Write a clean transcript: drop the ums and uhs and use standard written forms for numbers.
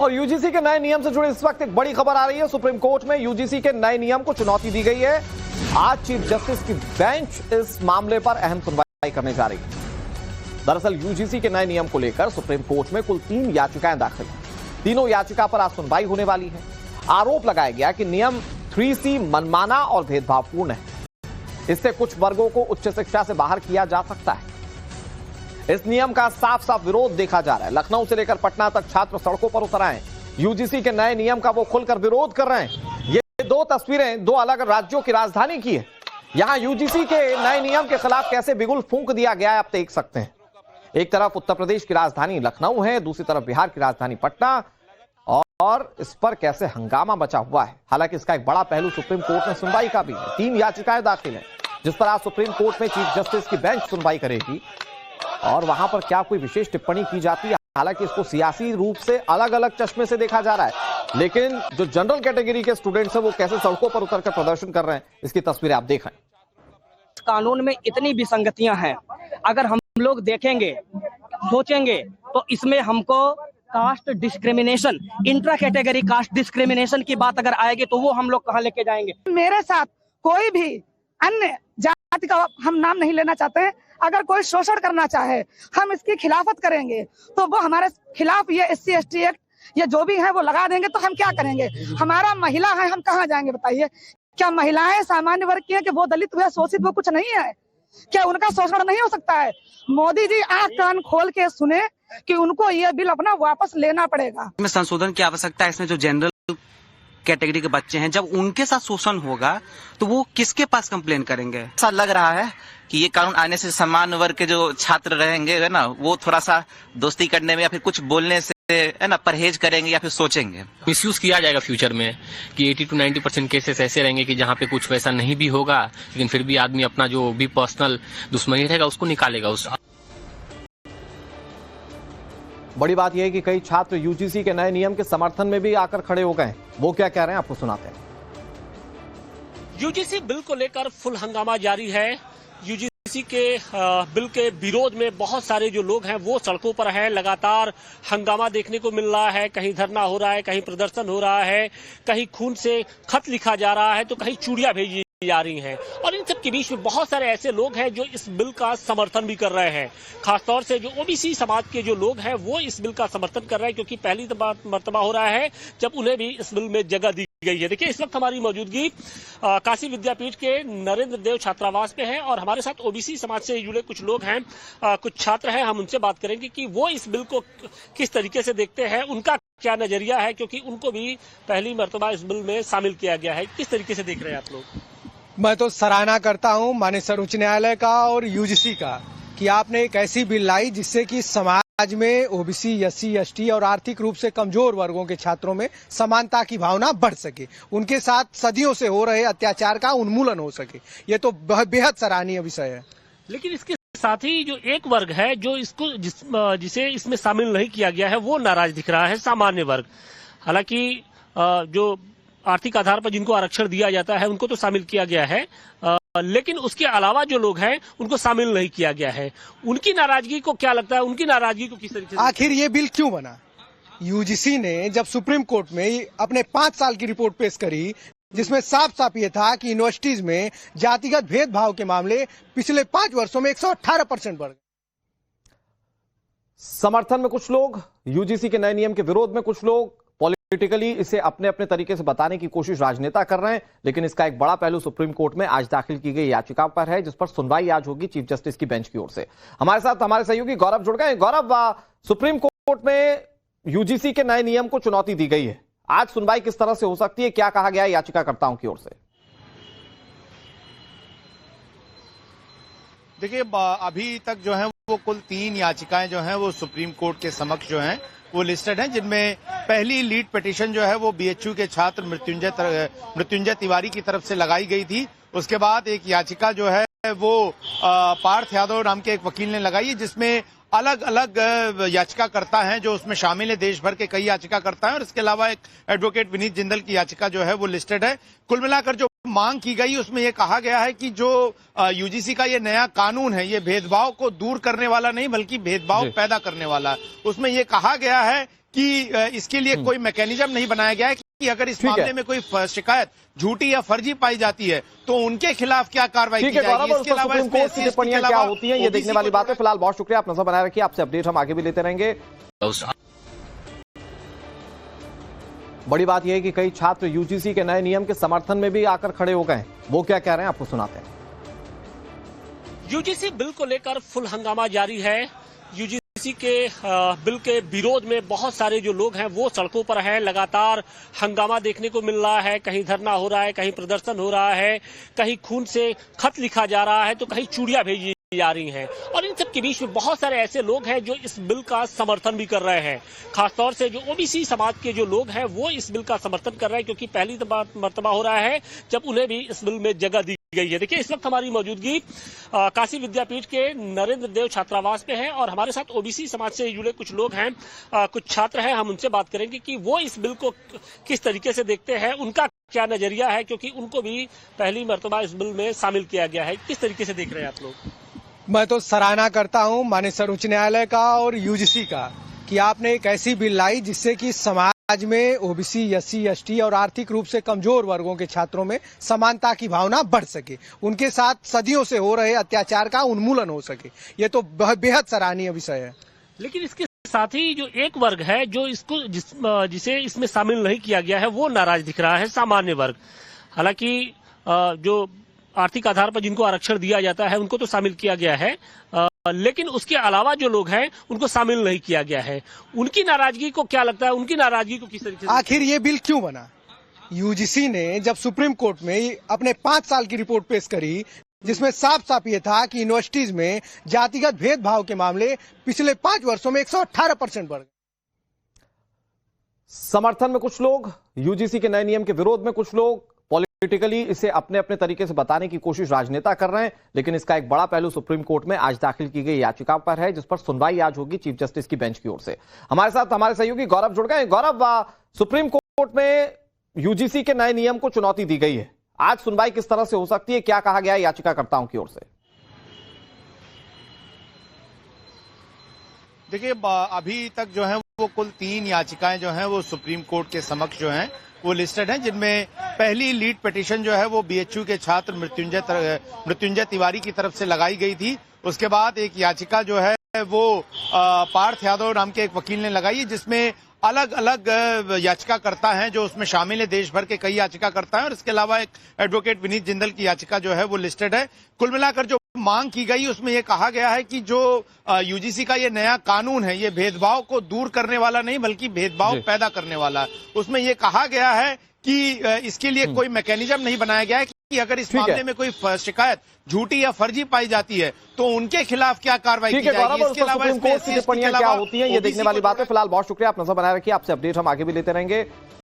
और यूजीसी के नए नियम से जुड़े इस वक्त एक बड़ी खबर आ रही है। सुप्रीम कोर्ट में यूजीसी के नए नियम को चुनौती दी गई है। आज चीफ जस्टिस की बेंच इस मामले पर अहम सुनवाई करने जा रही है। दरअसल यूजीसी के नए नियम को लेकर सुप्रीम कोर्ट में कुल 3 याचिकाएं दाखिल हैं। तीनों याचिका पर आज सुनवाई होने वाली है। आरोप लगाया गया कि नियम 3C मनमाना और भेदभावपूर्ण है। इससे कुछ वर्गों को उच्च शिक्षा से बाहर किया जा सकता है। इस नियम का साफ साफ विरोध देखा जा रहा है। लखनऊ से लेकर पटना तक छात्र सड़कों पर उतर आए। यूजीसी के नए नियम का वो खुलकर विरोध कर रहे हैं। ये 2 तस्वीरें 2 अलग राज्यों की राजधानी की है। यहां यूजीसी के नए नियम के खिलाफ कैसे बिगुल फूंक दिया गया है, आप देख सकते हैं। एक तरफ उत्तर प्रदेश की राजधानी लखनऊ है, दूसरी तरफ बिहार की राजधानी पटना, और इस पर कैसे हंगामा मचा हुआ है। हालांकि इसका एक बड़ा पहलू सुप्रीम कोर्ट में सुनवाई का भी है। 3 याचिकाएं दाखिल हैं, जिस पर आज सुप्रीम कोर्ट में चीफ जस्टिस की बेंच सुनवाई करेगी और वहां पर क्या कोई विशेष टिप्पणी की जाती है। हालांकि इसको सियासी रूप से अलग अलग चश्मे से देखा जा रहा है, लेकिन जो जनरल कैटेगरी के स्टूडेंट्स हैं वो कैसे सड़कों पर उतरकर प्रदर्शन कर रहे हैं, इसकी तस्वीरें आप देखें। कानून में इतनी विसंगतियां हैं, अगर हम लोग देखेंगे सोचेंगे तो इसमें हमको caste discrimination, intra category caste discrimination की बात अगर आएगी तो वो हम लोग कहां लेके जाएंगे। मेरे साथ कोई भी अन्य जाति का हम नाम नहीं लेना चाहते हैं, अगर कोई शोषण करना चाहे हम इसकी खिलाफत करेंगे, तो वो हमारे खिलाफ ये SC ST एक्ट ये जो भी है वो लगा देंगे, तो हम क्या करेंगे। हमारा महिला है, हम कहाँ जाएंगे बताइए। क्या महिलाएं सामान्य वर्ग की है कि वो दलित हुए शोषित वो कुछ नहीं है, क्या उनका शोषण नहीं हो सकता है। मोदी जी आंख कान खोल के सुने कि उनको ये बिल अपना वापस लेना पड़ेगा। इसमें संशोधन की आवश्यकता है। इसमें जो जनरल कैटेगरी के बच्चे हैं, जब उनके साथ शोषण होगा तो वो किसके पास कंप्लेन करेंगे। ऐसा लग रहा है कि ये कानून आने से समान वर्ग के जो छात्र रहेंगे है ना, वो थोड़ा सा दोस्ती करने में या फिर कुछ बोलने से है ना परहेज करेंगे या फिर सोचेंगे। मिसयूज किया जाएगा फ्यूचर में कि 80 to 90% केसेस ऐसे रहेंगे कि जहाँ पे कुछ वैसा नहीं भी होगा, लेकिन फिर भी आदमी अपना जो भी पर्सनल दुश्मनी रहेगा उसको निकालेगा। उस बड़ी बात यह है कि कई छात्र यूजीसी के नए नियम के समर्थन में भी आकर खड़े हो गए। वो क्या कह रहे हैं आपको सुनाते हैं। यूजीसी बिल को लेकर फुल हंगामा जारी है। यूजीसी के बिल के विरोध में बहुत सारे जो लोग हैं वो सड़कों पर हैं। लगातार हंगामा देखने को मिल रहा है। कहीं धरना हो रहा है, कहीं प्रदर्शन हो रहा है, कहीं खून से खत लिखा जा रहा है, तो कहीं चूड़ियां भेजी जा रही हैं। और इन सब के बीच में बहुत सारे ऐसे लोग हैं जो इस बिल का समर्थन भी कर रहे हैं। खासतौर से जो ओबीसी समाज के जो लोग हैं वो इस बिल का समर्थन कर रहे हैं, क्योंकि पहली मर्तबा हो रहा है जब उन्हें भी इस बिल में जगह दी गई है। देखिए, इस वक्त हमारी मौजूदगी काशी विद्यापीठ के नरेंद्र देव छात्रावास पे है और हमारे साथ ओबीसी समाज से जुड़े कुछ लोग हैं, कुछ छात्र हैं। हम उनसे बात करेंगे कि वो इस बिल को किस तरीके से देखते हैं, उनका क्या नजरिया है, क्योंकि उनको भी पहली मर्तबा इस बिल में शामिल किया गया है। किस तरीके से देख रहे हैं आप लोग? मैं तो सराहना करता हूं माननीय सर्वोच्च न्यायालय का और यूजीसी का कि आपने एक ऐसी बिल लाई जिससे कि समाज में ओबीसी, SC ST और आर्थिक रूप से कमजोर वर्गों के छात्रों में समानता की भावना बढ़ सके, उनके साथ सदियों से हो रहे अत्याचार का उन्मूलन हो सके। ये तो बेहद सराहनीय विषय है। लेकिन इसके साथ ही जो एक वर्ग है जो इसको जिसे इसमें शामिल नहीं किया गया है वो नाराज दिख रहा है, सामान्य वर्ग। हालांकि जो आर्थिक आधार पर जिनको आरक्षण दिया जाता है उनको तो शामिल किया गया है, लेकिन उसके अलावा जो लोग हैं उनको शामिल नहीं किया गया है। उनकी नाराजगी को क्या लगता है, उनकी नाराजगी को किस तरीके से? आखिर ये बिल क्यों बना? यूजीसी ने जब सुप्रीम कोर्ट में अपने 5 साल की रिपोर्ट पेश करी, जिसमें साफ साफ ये था कि यूनिवर्सिटीज में जातिगत भेदभाव के मामले पिछले 5 वर्षों में 118% बढ़ गए। समर्थन में कुछ लोग, यूजीसी के नए नियम के विरोध में कुछ लोग, पॉलिटिकली इसे अपने अपने तरीके से बताने की कोशिश राजनेता कर रहे हैं। लेकिन इसका एक बड़ा पहलू सुप्रीम कोर्ट में आज दाखिल की गई याचिका पर है, जिस पर सुनवाई आज होगी चीफ जस्टिस की बेंच की ओर से। हमारे साथ हमारे सहयोगी गौरव जुड़ गए। गौरव, सुप्रीम कोर्ट में यूजीसी के नए नियम को चुनौती दी गई है। आज सुनवाई किस तरह से हो सकती है, क्या कहा गया है याचिकाकर्ताओं की ओर से? देखिए, अभी तक जो है वो कुल 3 याचिकाएं जो हैं वो सुप्रीम कोर्ट के समक्ष जो हैं वो लिस्टेड हैं, जिनमें पहली लीड पिटीशन जो है वो बीएचयू के छात्र मृत्युंजय तिवारी की तरफ से लगाई गई थी। उसके बाद एक याचिका जो है वो पार्थ यादव नाम के एक वकील ने लगाई है, जिसमें अलग अलग याचिकाकर्ता हैं जो उसमें शामिल है। देश भर के कई याचिकाकर्ता हैं और इसके अलावा एक एडवोकेट विनीत जिंदल की याचिका जो है वो लिस्टेड है। कुल मिलाकर जो मांग की गई उसमें यह कहा गया है कि जो यूजीसी का ये नया कानून है ये भेदभाव को दूर करने वाला नहीं बल्कि भेदभाव पैदा करने वाला है। उसमें यह कहा गया है कि इसके लिए कोई मैकेनिज्म नहीं बनाया गया है कि अगर इस मामले में कोई शिकायत झूठी या फर्जी पाई जाती है तो उनके खिलाफ क्या कार्रवाई की जाएगी। इसके अलावा सुप्रीम कोर्ट की टिप्पणियां क्या होती हैं, ये देखने वाली बात है। फिलहाल बहुत शुक्रिया, आप नजर बनाए रखिए, आपसे अपडेट हम आगे भी लेते रहेंगे। बड़ी बात यह है कि कई छात्र यूजीसी के नए नियम के समर्थन में भी आकर खड़े हो गए हैं। वो क्या कह रहे हैं आपको सुनाते हैं। यूजीसी बिल को लेकर फुल हंगामा जारी है। यूजीसी के बिल के विरोध में बहुत सारे जो लोग हैं वो सड़कों पर हैं। लगातार हंगामा देखने को मिल रहा है, कहीं धरना हो रहा है, कहीं प्रदर्शन हो रहा है, कहीं खून से खत लिखा जा रहा है, तो कहीं चूड़ियां भेजी जा रही हैं। और इन सब के बीच में बहुत सारे ऐसे लोग हैं जो इस बिल का समर्थन भी कर रहे हैं। खासतौर से जो ओबीसी समाज के जो लोग हैं वो इस बिल का समर्थन कर रहे हैं, क्योंकि पहली मर्तबा हो रहा है जब उन्हें भी इस बिल में जगह दी गई है। देखिए, इस वक्त हमारी मौजूदगी काशी विद्यापीठ के नरेंद्र देव छात्रावास पे है और हमारे साथ ओबीसी समाज से जुड़े कुछ लोग हैं, कुछ छात्र हैं। हम उनसे बात करेंगे कि वो इस बिल को किस तरीके से देखते हैं, उनका क्या नजरिया है, क्योंकि उनको भी पहली मर्तबा इस बिल में शामिल किया गया है। किस तरीके से देख रहे हैं आप लोग? मैं तो सराहना करता हूं माननीय सर्वोच्च न्यायालय का और यूजीसी का कि आपने एक ऐसी बिल लाई जिससे कि समाज में ओबीसी, एससी, एसटी और आर्थिक रूप से कमजोर वर्गों के छात्रों में समानता की भावना बढ़ सके, उनके साथ सदियों से हो रहे अत्याचार का उन्मूलन हो सके। ये तो बेहद सराहनीय विषय है। लेकिन इसके साथ ही जो एक वर्ग है जो इसको जिसे इसमें शामिल नहीं किया गया है वो नाराज दिख रहा है, सामान्य वर्ग। हालांकि जो आर्थिक आधार पर जिनको आरक्षण दिया जाता है उनको तो शामिल किया गया है, लेकिन उसके अलावा जो लोग हैं उनको शामिल नहीं किया गया है। उनकी नाराजगी को क्या लगता है, उनकी नाराजगी को किस तरीके से? आखिर ये बिल क्यों बना? यूजीसी ने जब सुप्रीम कोर्ट में अपने 5 साल की रिपोर्ट पेश करी जिसमें साफ साफ ये था कि यूनिवर्सिटीज में जातिगत भेदभाव के मामले पिछले 5 वर्षों में 118% बढ़ गए। समर्थन में कुछ लोग, यूजीसी के नए नियम के विरोध में कुछ लोग, पॉलिटिकली इसे अपने अपने तरीके से बताने की कोशिश राजनेता कर रहे हैं। लेकिन इसका एक बड़ा पहलू सुप्रीम कोर्ट में आज दाखिल की गई याचिका पर है, जिस पर सुनवाई आज होगी चीफ जस्टिस की बेंच की ओर से। हमारे साथ हमारे सहयोगी गौरव जुड़ गए। गौरव, सुप्रीम कोर्ट में यूजीसी के नए नियम को चुनौती दी गई है, आज सुनवाई किस तरह से हो सकती है, क्या कहा गया है याचिकाकर्ताओं की ओर से? देखिए, अभी तक जो है वो कुल 3 याचिकाएं जो हैं वो सुप्रीम कोर्ट के समक्ष जो हैं वो लिस्टेड हैं, जिनमें पहली लीड पिटीशन जो है वो बीएचयू के छात्र मृत्युंजय तिवारी की तरफ से लगाई गई थी। उसके बाद एक याचिका जो है वो पार्थ यादव नाम के एक वकील ने लगाई है, जिसमें अलग अलग याचिकाकर्ता हैं जो उसमें शामिल है, देश भर के कई याचिकाकर्ता हैं। और इसके अलावा एक एडवोकेट विनीत जिंदल की याचिका जो है वो लिस्टेड है। कुल मिलाकर जो मांग की गई उसमें यह कहा गया है कि जो यूजीसी का ये नया कानून है ये भेदभाव को दूर करने वाला नहीं बल्कि भेदभाव पैदा करने वाला है। उसमें यह कहा गया है कि इसके लिए कोई मैकेनिज्म नहीं बनाया गया है कि अगर इस मामले में कोई शिकायत झूठी या फर्जी पाई जाती है तो उनके खिलाफ क्या कार्रवाई की जाएगी। इसके अलावा सुप्रीम कोर्ट की टिप्पणियां क्या होती हैं, ये देखने वाली बात है। फिलहाल बहुत शुक्रिया, आप नजर बनाए रखिए, आपसे अपडेट हम आगे भी लेते रहेंगे।